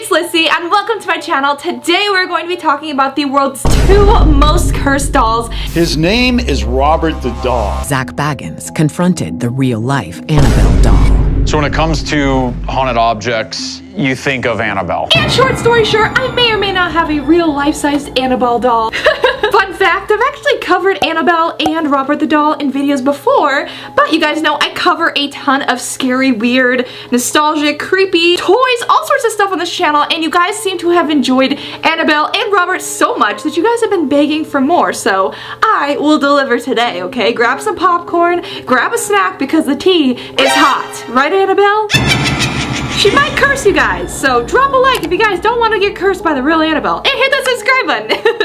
it's Lyssy and welcome to my channel. Today we're going to be talking about the world's 2 most cursed dolls. His name is Robert the Doll. Zach Baggins confronted the real-life Annabelle doll. So when it comes to haunted objects, you think of Annabelle. And short story short, I may or may not have a real life-sized Annabelle doll. Fun fact, I've actually covered Annabelle and Robert the Doll in videos before, but you guys know I cover a ton of scary, weird, nostalgic, creepy toys, all sorts of stuff on this channel, and you guys seem to have enjoyed Annabelle and Robert so much that you guys have been begging for more, so I will deliver today, okay? Grab some popcorn, grab a snack because the tea is hot. Right, Annabelle? She might curse you guys, so drop a like if you guys don't want to get cursed by the real Annabelle, and hit that subscribe button.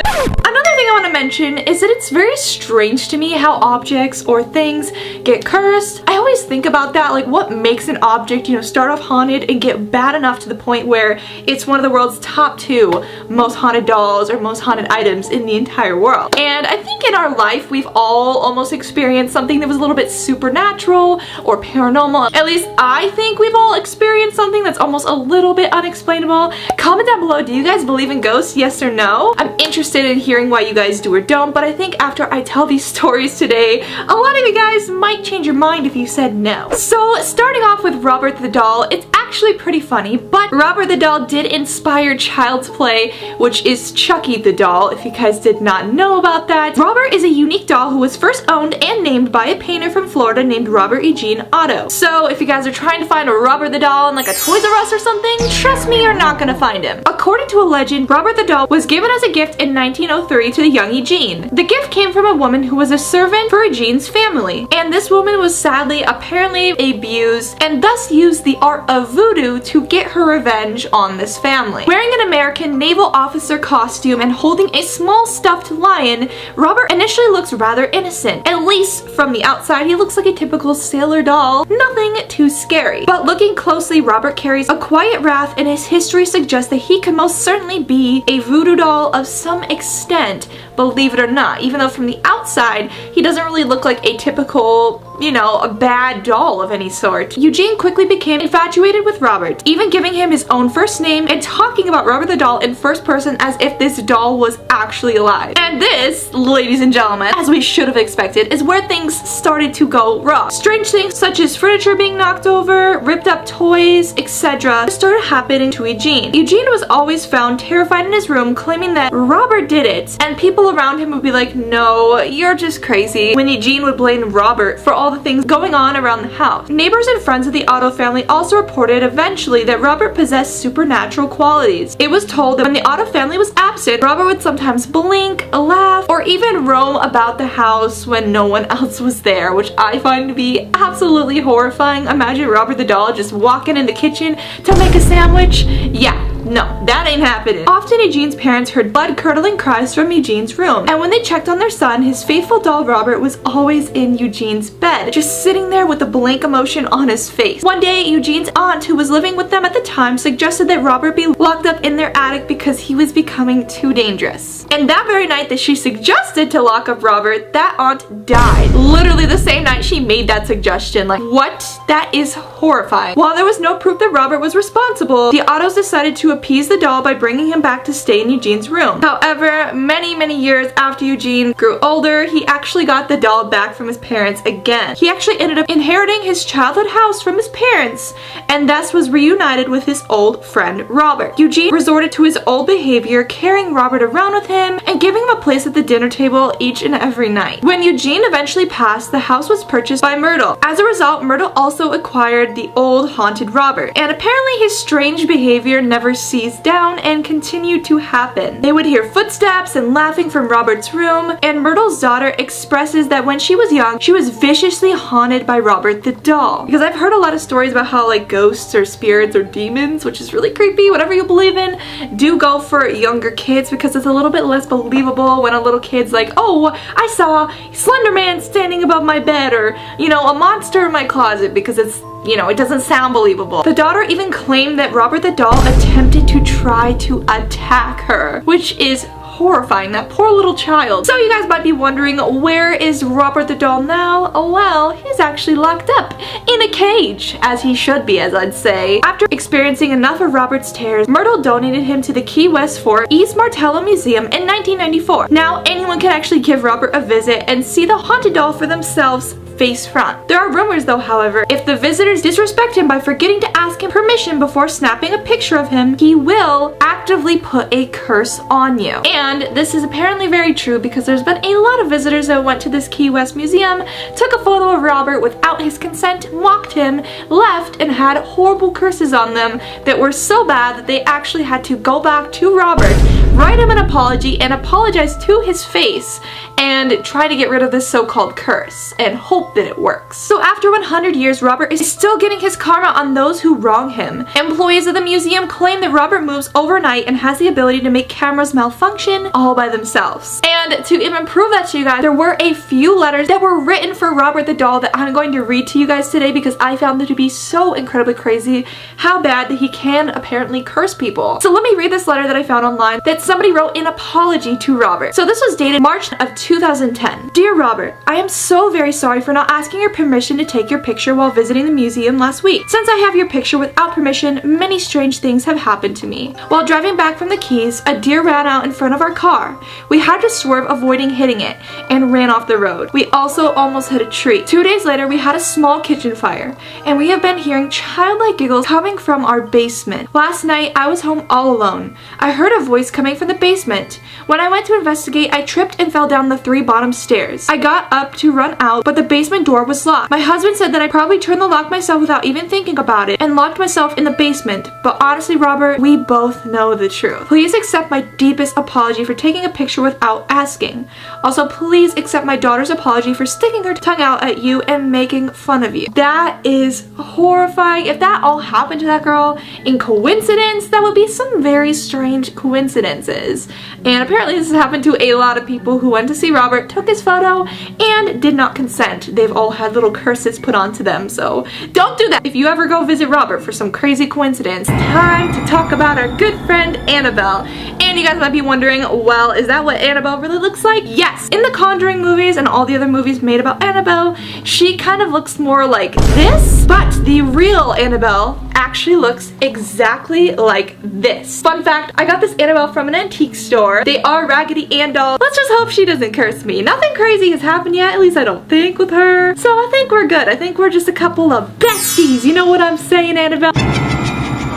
Another thing I want to mention is that it's very strange to me how objects or things get cursed. I always think about that, like what makes an object, you know, start off haunted and get bad enough to the point where it's one of the world's top 2 most haunted dolls or most haunted items in the entire world. And I think in our life we've all almost experienced something that was a little bit supernatural or paranormal. At least I think we've all experienced something that's almost a little bit unexplainable. Comment down below, do you guys believe in ghosts, yes or no? I'm interested in hearing why you guys do or don't, but I think after I tell these stories today, a lot of you guys might change your mind if you said no. So starting off with Robert the Doll, it's actually pretty funny, but Robert the Doll did inspire Child's Play, which is Chucky the Doll, if you guys did not know about that. Robert is a unique doll who was first owned and named by a painter from Florida named Robert Eugene Otto. So if you guys are trying to find a Robert the Doll in like a Toys R Us or something, trust me, you're not gonna find him. According to a legend, Robert the Doll was given as a gift in 1903 to the young Eugene. The gift came from a woman who was a servant for Eugene's family, and this woman was sadly apparently abused and thus used the art of voodoo to get her revenge on this family. Wearing an American naval officer costume and holding a small stuffed lion, Robert initially looks rather innocent. At least from the outside, he looks like a typical sailor doll, nothing too scary. But looking closely, Robert carries a quiet wrath, and his history suggests that he could most certainly be a voodoo doll of some extent, believe it or not, even though from the outside he doesn't really look like a typical, you know, a bad doll of any sort. Eugene quickly became infatuated with Robert, even giving him his own first name and talking about Robert the Doll in first person as if this doll was actually alive. And this, ladies and gentlemen, as we should have expected, is where things started to go wrong. Strange things such as furniture being knocked over, ripped up toys, etc. started happening to Eugene. Eugene was always found terrified in his room, claiming that Robert did it, and people around him would be like, no, you're just crazy, when Eugene would blame Robert for all the things going on around the house. Neighbors and friends of the Otto family also reported eventually that Robert possessed supernatural qualities. It was told that when the Otto family was absent, Robert would sometimes blink, laugh, or even roam about the house when no one else was there, which I find to be absolutely horrifying. Imagine Robert the Doll just walking in the kitchen to make a sandwich. Yeah. No, that ain't happening. Often Eugene's parents heard blood-curdling cries from Eugene's room, and when they checked on their son, his faithful doll Robert was always in Eugene's bed, just sitting there with a blank emotion on his face. One day, Eugene's aunt, who was living with them at the time, suggested that Robert be locked up in their attic because he was becoming too dangerous. And that very night that she suggested to lock up Robert, that aunt died. Literally the same night she made that suggestion. Like, what? That is horrifying. While there was no proof that Robert was responsible, the Ottos decided to appease the doll by bringing him back to stay in Eugene's room. However, many years after Eugene grew older, he actually got the doll back from his parents again. He actually ended up inheriting his childhood house from his parents, and thus was reunited with his old friend Robert. Eugene resorted to his old behavior, carrying Robert around with him and giving him a place at the dinner table each and every night. When Eugene eventually passed, the house was purchased by Myrtle. As a result, Myrtle also acquired the old haunted Robert, and apparently his strange behavior never ceased down and continued to happen. They would hear footsteps and laughing from Robert's room, and Myrtle's daughter expresses that when she was young, she was viciously haunted by Robert the Doll. Because I've heard a lot of stories about how like ghosts or spirits or demons, which is really creepy, whatever you believe in, do go for younger kids because it's a little bit less believable when a little kid's like, oh, I saw Slender Man standing above my bed, or, you know, a monster in my closet, because it's, you know, it doesn't sound believable. The daughter even claimed that Robert the Doll attempted to try to attack her, which is horrifying, that poor little child. So you guys might be wondering, where is Robert the doll now? Well, he's actually locked up in a cage, as he should be, as I'd say. After experiencing enough of Robert's terrors, Myrtle donated him to the Key West Fort East Martello Museum in 1994. Now anyone can actually give Robert a visit and see the haunted doll for themselves face front. There are rumors though, however, if the visitors disrespect him by forgetting to ask him permission before snapping a picture of him, he will actively put a curse on you. And this is apparently very true because there's been a lot of visitors that went to this Key West museum, took a photo of Robert without his consent, mocked him, left, and had horrible curses on them that were so bad that they actually had to go back to Robert, write him an apology, and apologize to his face and try to get rid of this so-called curse and hope that it works. So after 100 years, Robert is still getting his karma on those who wrong him. Employees of the museum claim that Robert moves overnight and has the ability to make cameras malfunction all by themselves. And to even prove that to you guys, there were a few letters that were written for Robert the doll that I'm going to read to you guys today because I found them to be so incredibly crazy how bad that he can apparently curse people. So let me read this letter that I found online that somebody wrote in apology to Robert. So this was dated March of 2010. Dear Robert, I am so very sorry for not asking your permission to take your picture while visiting the museum last week. Since I have your picture without permission, many strange things have happened to me. While driving back from the Keys, a deer ran out in front of our car. We had to swerve avoiding hitting it and ran off the road. We also almost hit a tree. 2 days later, we had a small kitchen fire, and we have been hearing childlike giggles coming from our basement. Last night, I was home all alone. I heard a voice coming from the basement. When I went to investigate, I tripped and fell down the 3 bottom stairs. I got up to run out, but the basement door was locked. My husband said that I probably turned the lock myself without even thinking about it and locked myself in the basement. But honestly, Robert, we both know the truth. Please accept my deepest apology for taking a picture without asking. Also, please accept my daughter's apology for sticking her tongue out at you and making fun of you. That is horrifying. If that all happened to that girl in coincidence, that would be some very strange coincidences. And apparently this has happened to a lot of people who went to see Robert, took his photo, and did not consent. They've all had little curses put onto them, so don't do that if you ever go visit Robert for some crazy coincidence. Time to talk about our good friend Annabelle. And you guys might be wondering, well, is that what Annabelle really looks like? Yes! In the Conjuring movies and all the other movies made about Annabelle, she kind of looks more like this, but the real Annabelle actually looks exactly like this. Fun fact, I got this Annabelle from an antique store. They are Raggedy Ann dolls. Let's just hope she doesn't curse me. Nothing crazy has happened yet, at least I don't think, with her. So I think we're good. I think we're just a couple of besties. You know what I'm saying, Annabelle?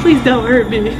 Please don't hurt me.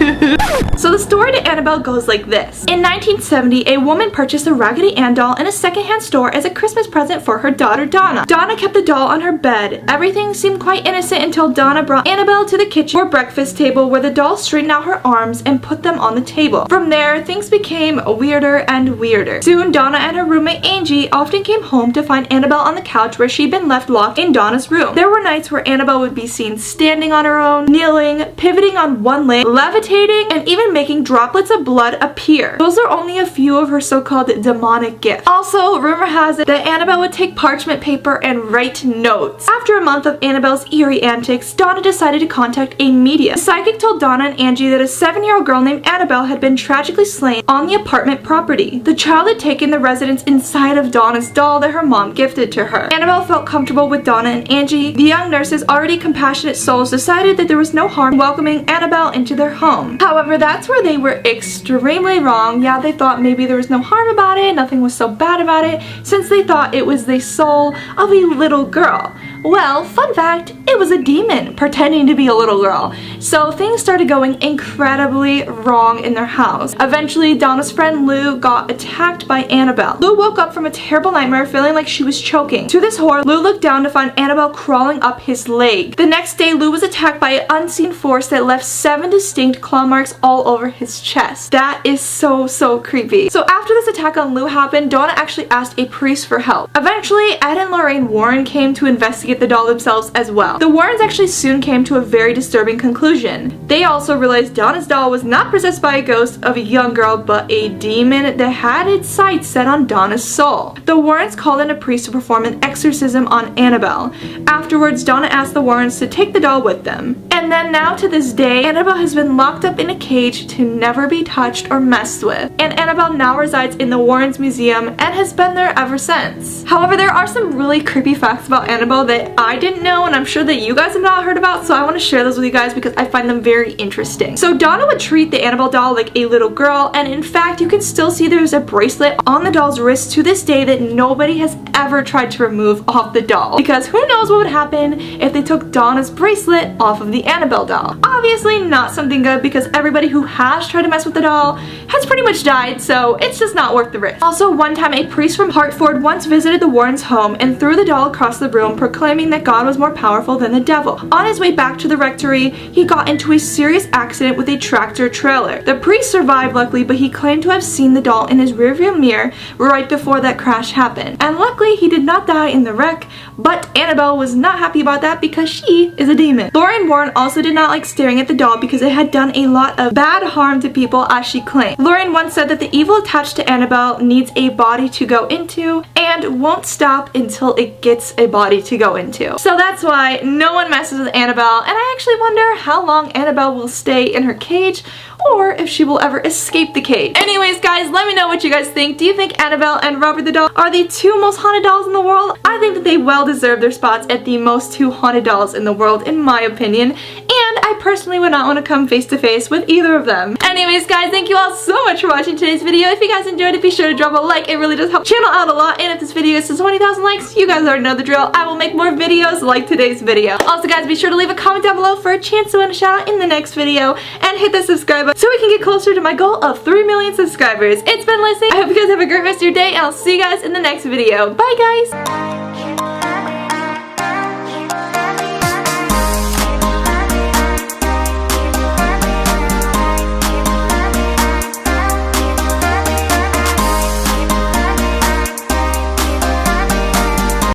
So the story to Annabelle goes like this. In 1970, a woman purchased a Raggedy Ann doll in a secondhand store as a Christmas present for her daughter Donna. Donna kept the doll on her bed. Everything seemed quite innocent until Donna brought Annabelle to the kitchen or breakfast table where the doll straightened out her arms and put them on the table. From there, things became weirder and weirder. Soon, Donna and her roommate Angie often came home to find Annabelle on the couch where she'd been left locked in Donna's room. There were nights where Annabelle would be seen standing on her own, kneeling, pivoting on one leg, levitating, and even making droplets of blood appear. Those are only a few of her so-called demonic gifts. Also, rumor has it that Annabelle would take parchment paper and write notes. After a month of Annabelle's eerie antics, Donna decided to contact a medium. The psychic told Donna and Angie that a 7-year-old girl named Annabelle had been tragically slain on the apartment property. The child had taken the residence inside of Donna's doll that her mom gifted to her. Annabelle felt comfortable with Donna and Angie. The young nurses, already compassionate souls, decided that there was no harm in welcoming Annabelle into their home. However, that's where they were extremely wrong. Yeah, they thought maybe there was no harm about it, nothing was so bad about it, since they thought it was the soul of a little girl. Well, fun fact, it was a demon pretending to be a little girl. So things started going incredibly wrong in their house. Eventually, Donna's friend Lou got attacked by Annabelle. Lou woke up from a terrible nightmare feeling like she was choking. To this horror, Lou looked down to find Annabelle crawling up his leg. The next day, Lou was attacked by an unseen force that left 7 distinct claw marks all over his chest. That is so creepy. So after this attack on Lou happened, Donna actually asked a priest for help. Eventually, Ed and Lorraine Warren came to investigate get the doll themselves as well. The Warrens actually soon came to a very disturbing conclusion. They also realized Donna's doll was not possessed by a ghost of a young girl, but a demon that had its sights set on Donna's soul. The Warrens called in a priest to perform an exorcism on Annabelle. Afterwards, Donna asked the Warrens to take the doll with them. And then now to this day, Annabelle has been locked up in a cage to never be touched or messed with. And Annabelle now resides in the Warrens Museum and has been there ever since. However, there are some really creepy facts about Annabelle that I didn't know and I'm sure that you guys have not heard about, so I want to share those with you guys because I find them very interesting. So Donna would treat the Annabelle doll like a little girl, and in fact you can still see there's a bracelet on the doll's wrist to this day that nobody has ever tried to remove off the doll, because who knows what would happen if they took Donna's bracelet off of the Annabelle doll. Obviously not something good, because everybody who has tried to mess with the doll has pretty much died, so it's just not worth the risk. Also, one time a priest from Hartford once visited the Warrens' home and threw the doll across the room, proclaiming that God was more powerful than the devil. On his way back to the rectory, he got into a serious accident with a tractor trailer. The priest survived luckily, but he claimed to have seen the doll in his rearview mirror right before that crash happened. And luckily he did not die in the wreck, but Annabelle was not happy about that because she is a demon. Lorraine Warren also did not like staring at the doll because it had done a lot of bad harm to people, as she claimed. Lorraine once said that the evil attached to Annabelle needs a body to go into and won't stop until it gets a body to go into. So that's why no one messes with Annabelle, and I actually wonder how long Annabelle will stay in her cage, or if she will ever escape the cage. Anyways guys, let me know what you guys think. Do you think Annabelle and Robert the doll are the two most haunted dolls in the world? I think that they well deserve their spots at the most two haunted dolls in the world, in my opinion, and I personally would not want to come face to face with either of them. Anyways guys, thank you all so much for watching today's video. If you guys enjoyed it, be sure to drop a like. It really does help the channel out a lot, and if this video gets to 20,000 likes, you guys already know the drill. I will make more videos like today's video. Also guys, be sure to leave a comment down below for a chance to win a shout out in the next video, and hit the subscribe button so we can get closer to my goal of 3 million subscribers. It's been Lyssy. I hope you guys have a great rest of your day, and I'll see you guys in the next video. Bye guys!